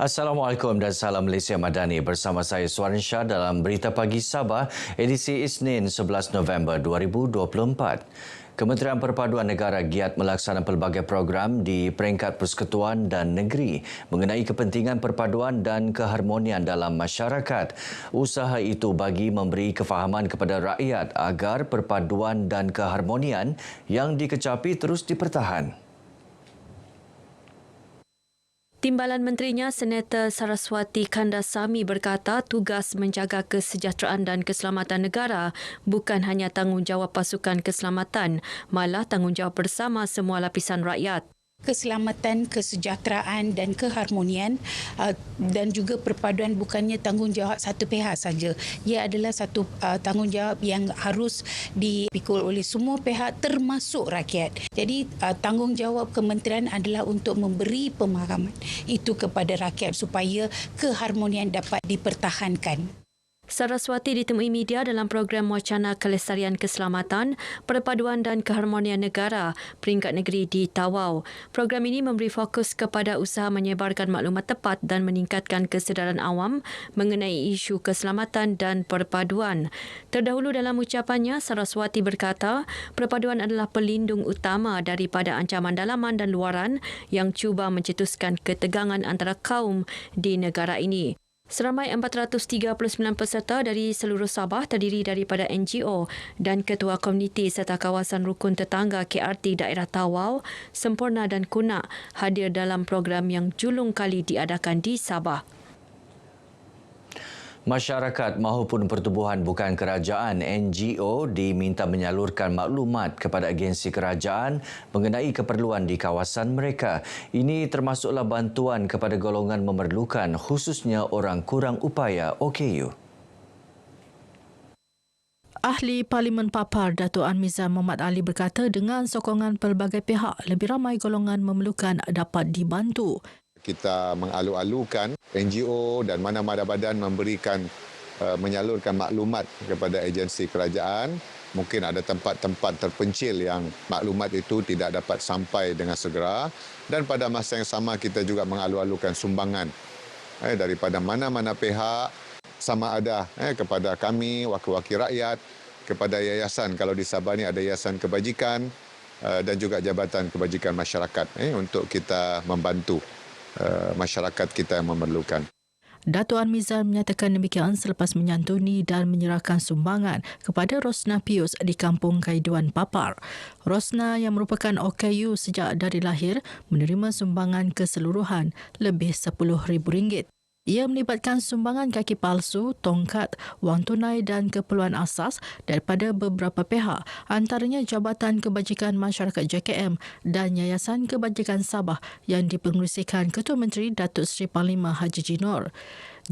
Assalamualaikum dan salam Malaysia Madani. Bersama saya Suaran Shah dalam Berita Pagi Sabah, edisi Isnin 11 November 2024. Kementerian Perpaduan Negara giat melaksanakan pelbagai program di peringkat persekutuan dan negeri mengenai kepentingan perpaduan dan keharmonian dalam masyarakat. Usaha itu bagi memberi kefahaman kepada rakyat agar perpaduan dan keharmonian yang dikecapi terus dipertahan. Timbalan Menterinya Senator Saraswati Kandasamy berkata tugas menjaga kesejahteraan dan keselamatan negara bukan hanya tanggungjawab pasukan keselamatan, malah tanggungjawab bersama semua lapisan rakyat. Keselamatan, kesejahteraan dan keharmonian dan juga perpaduan bukannya tanggungjawab satu pihak saja. Ia adalah satu tanggungjawab yang harus dipikul oleh semua pihak termasuk rakyat. Jadi tanggungjawab kementerian adalah untuk memberi pemahaman itu kepada rakyat supaya keharmonian dapat dipertahankan. Saraswati ditemui media dalam program Wacana Kelestarian Keselamatan, Perpaduan dan Keharmonian Negara peringkat negeri di Tawau. Program ini memberi fokus kepada usaha menyebarkan maklumat tepat dan meningkatkan kesedaran awam mengenai isu keselamatan dan perpaduan. Terdahulu dalam ucapannya, Saraswati berkata, perpaduan adalah pelindung utama daripada ancaman dalaman dan luaran yang cuba mencetuskan ketegangan antara kaum di negara ini. Seramai 439 peserta dari seluruh Sabah terdiri daripada NGO dan ketua komuniti serta kawasan rukun tetangga KRT daerah Tawau, Semporna dan Kunak hadir dalam program yang julung kali diadakan di Sabah. Masyarakat mahupun pertubuhan bukan kerajaan NGO diminta menyalurkan maklumat kepada agensi kerajaan mengenai keperluan di kawasan mereka. Ini termasuklah bantuan kepada golongan memerlukan, khususnya orang kurang upaya OKU. Ahli Parlimen Papar Dato' Anmizan Muhammad Ali berkata dengan sokongan pelbagai pihak, lebih ramai golongan memerlukan dapat dibantu. Kita mengalu-alukan NGO dan mana-mana badan menyalurkan maklumat kepada agensi kerajaan. Mungkin ada tempat-tempat terpencil yang maklumat itu tidak dapat sampai dengan segera. Dan pada masa yang sama kita juga mengalu-alukan sumbangan daripada mana-mana pihak, sama ada kepada kami, wakil-wakil rakyat, kepada yayasan. Kalau di Sabah ni ada yayasan kebajikan dan juga Jabatan Kebajikan Masyarakat untuk kita membantu masyarakat kita yang memerlukan. Dato' Anmizan menyatakan demikian selepas menyantuni dan menyerahkan sumbangan kepada Rosna Pius di Kampung Kaiduan Papar. Rosna yang merupakan OKU sejak dari lahir menerima sumbangan keseluruhan lebih RM10,000. Ia melibatkan sumbangan kaki palsu, tongkat, wang tunai dan keperluan asas daripada beberapa pihak, antaranya Jabatan Kebajikan Masyarakat JKM dan Yayasan Kebajikan Sabah yang dipengerusikan Ketua Menteri Datuk Seri Panglima Haji Jinor.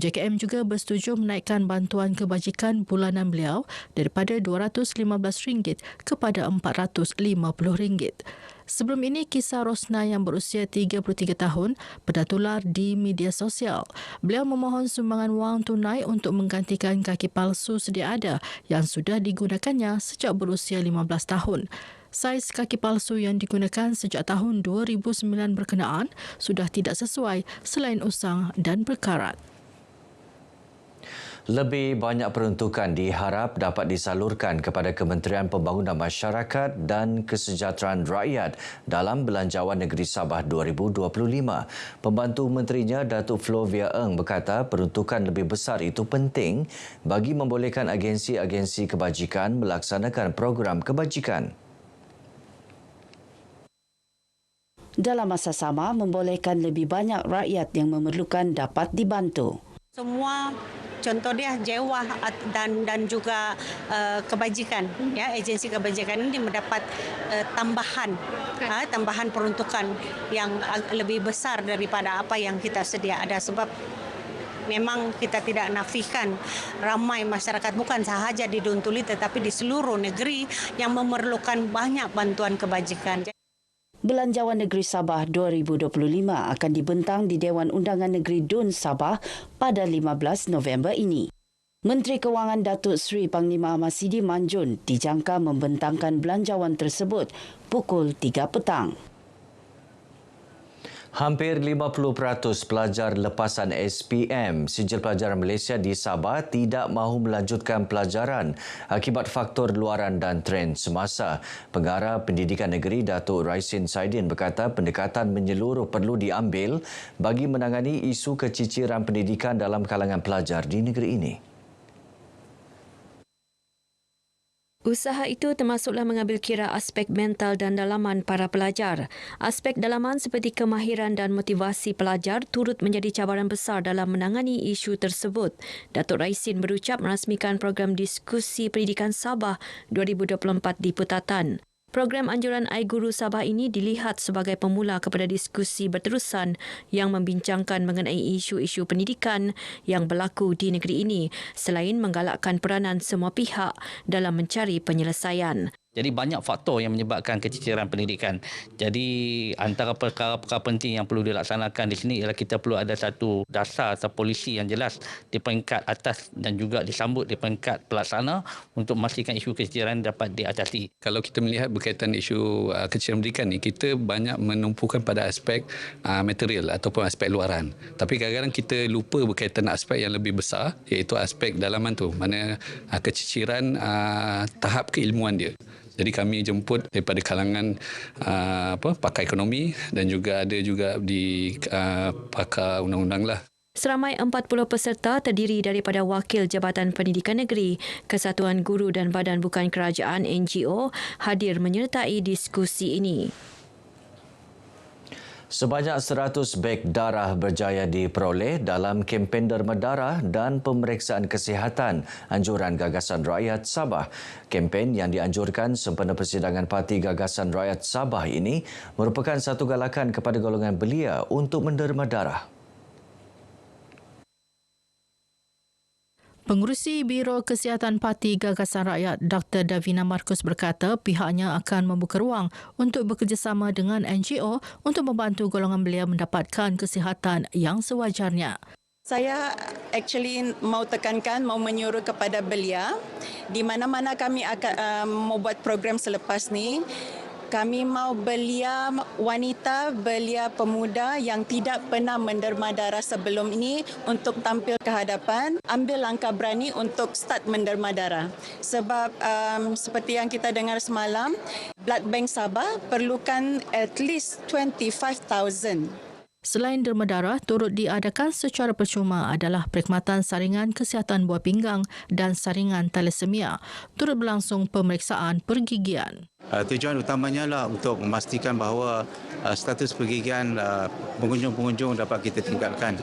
JKM juga bersetuju menaikkan bantuan kebajikan bulanan beliau daripada RM215 kepada RM450. Sebelum ini, kisah Rosna yang berusia 33 tahun pernah tular di media sosial. Beliau memohon sumbangan wang tunai untuk menggantikan kaki palsu sedia ada yang sudah digunakannya sejak berusia 15 tahun. Saiz kaki palsu yang digunakan sejak tahun 2009 berkenaan sudah tidak sesuai selain usang dan berkarat. Lebih banyak peruntukan diharap dapat disalurkan kepada Kementerian Pembangunan Masyarakat dan Kesejahteraan Rakyat dalam Belanjawan Negeri Sabah 2025. Pembantu Menterinya Datuk Flovia Eng berkata peruntukan lebih besar itu penting bagi membolehkan agensi-agensi kebajikan melaksanakan program kebajikan. Dalam masa sama, membolehkan lebih banyak rakyat yang memerlukan dapat dibantu. Semua contoh dia jewah dan juga kebajikan, ya, agensi kebajikan ini mendapat tambahan peruntukan yang lebih besar daripada apa yang kita sedia ada, sebab memang kita tidak nafikan ramai masyarakat bukan sahaja di Duntuli tetapi di seluruh negeri yang memerlukan banyak bantuan kebajikan. Belanjawan Negeri Sabah 2025 akan dibentang di Dewan Undangan Negeri Dun Sabah pada 15 November ini. Menteri Kewangan Datuk Seri Panglima Ahmad Sidi Manjun dijangka membentangkan belanjawan tersebut pukul 3 petang. Hampir 50% pelajar lepasan SPM Sijil Pelajaran Malaysia di Sabah tidak mahu melanjutkan pelajaran akibat faktor luaran dan trend semasa. Pengarah Pendidikan Negeri Datuk Raisin Saidin berkata pendekatan menyeluruh perlu diambil bagi menangani isu keciciran pendidikan dalam kalangan pelajar di negeri ini. Usaha itu termasuklah mengambil kira aspek mental dan dalaman para pelajar. Aspek dalaman seperti kemahiran dan motivasi pelajar turut menjadi cabaran besar dalam menangani isu tersebut. Datuk Raisin berucap merasmikan program diskusi pendidikan Sabah 2024 di Putatan. Program anjuran iGuru Sabah ini dilihat sebagai pemula kepada diskusi berterusan yang membincangkan mengenai isu-isu pendidikan yang berlaku di negeri ini selain menggalakkan peranan semua pihak dalam mencari penyelesaian. Jadi banyak faktor yang menyebabkan keciciran pendidikan. Jadi antara perkara-perkara penting yang perlu dilaksanakan di sini ialah kita perlu ada satu dasar atau polisi yang jelas di peringkat atas dan juga disambut di peringkat pelaksana untuk memastikan isu keciciran dapat diatasi. Kalau kita melihat berkaitan isu keciciran pendidikan ni, kita banyak menumpukan pada aspek material ataupun aspek luaran. Tapi kadang-kadang kita lupa berkaitan aspek yang lebih besar iaitu aspek dalaman tu, mana keciciran tahap keilmuan dia. Jadi kami jemput daripada kalangan pakar ekonomi dan juga ada juga di pakar undang-undang lah. Seramai 40 peserta terdiri daripada wakil Jabatan Pendidikan Negeri, Kesatuan Guru dan Badan Bukan Kerajaan NGO hadir menyertai diskusi ini. Sebanyak 100 beg darah berjaya diperoleh dalam kempen derma darah dan pemeriksaan kesihatan anjuran Gagasan Rakyat Sabah. Kempen yang dianjurkan sempena persidangan Parti Gagasan Rakyat Sabah ini merupakan satu galakan kepada golongan belia untuk menderma darah. Pengurusi Biro Kesihatan Parti Gagasan Rakyat Dr. Davina Markus berkata pihaknya akan membuka ruang untuk bekerjasama dengan NGO untuk membantu golongan belia mendapatkan kesihatan yang sewajarnya. Saya actually mau tekankan, mau menyuruh kepada belia di mana-mana kami akan mau buat program selepas ni. Kami mau belia wanita, belia pemuda yang tidak pernah menderma darah sebelum ini untuk tampil ke hadapan, ambil langkah berani untuk start menderma darah. Sebab seperti yang kita dengar semalam, Blood Bank Sabah perlukan at least 25,000. Selain derma darah, turut diadakan secara percuma adalah perkhidmatan saringan kesihatan buah pinggang dan saringan thalassemia. Turut berlangsung pemeriksaan pergigian. Tujuan utamanya lah untuk memastikan bahawa status pergigian pengunjung-pengunjung dapat kita tingkatkan.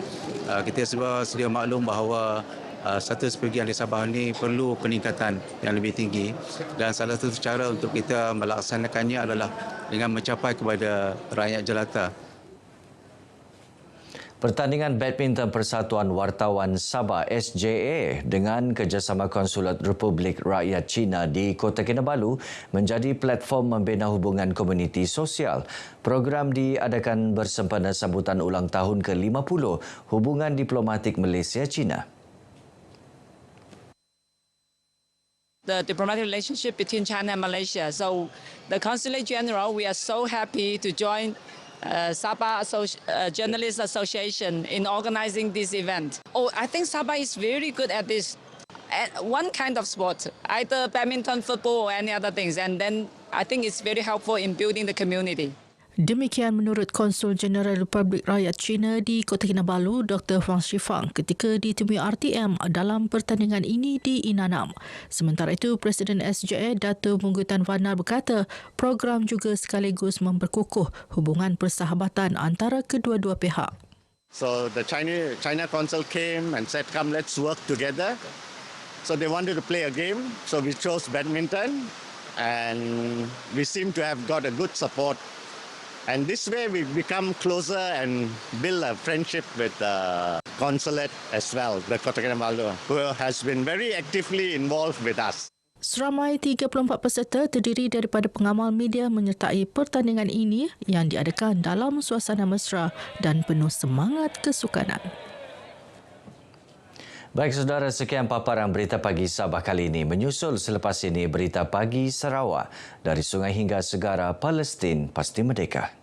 Kita sedia maklum bahawa status pergigian di Sabah ini perlu peningkatan yang lebih tinggi dan salah satu cara untuk kita melaksanakannya adalah dengan mencapai kepada rakyat jelata. Pertandingan badminton Persatuan Wartawan Sabah SJA dengan kerjasama Konsulat Republik Rakyat China di Kota Kinabalu menjadi platform membina hubungan komuniti sosial. Program diadakan bersempena sambutan ulang tahun ke-50 hubungan diplomatik Malaysia-China. The diplomatic relationship between China and Malaysia. So the Consulate General, we are so happy to join Sabah Journalists Association in organizing this event. I think Sabah is very good at this, at one kind of sport, either badminton, football or any other things. And then I think it's very helpful in building the community. Demikian menurut Konsul Jeneral Republik Rakyat China di Kota Kinabalu, Dr. Huang Shifang ketika ditemui RTM dalam pertandingan ini di Inanam. Sementara itu, Presiden SJA Dato' Munggutan Vanar berkata program juga sekaligus memperkukuh hubungan persahabatan antara kedua-dua pihak. So the China Consul came and said, come, let's work together. So they wanted to play a game, so we chose badminton and we seem to have got a good support. And this way we become closer and build a friendship with the consulate as well, the Kota Kinabalu, who has been very actively involved with us. Seramai 34 peserta terdiri daripada pengamal media menyertai pertandingan ini yang diadakan dalam suasana mesra dan penuh semangat kesukanan. Baik saudara, sekian paparan Berita Pagi Sabah kali ini. Menyusul selepas ini Berita Pagi Sarawak. Dari sungai hingga segara, Palestin pasti merdeka.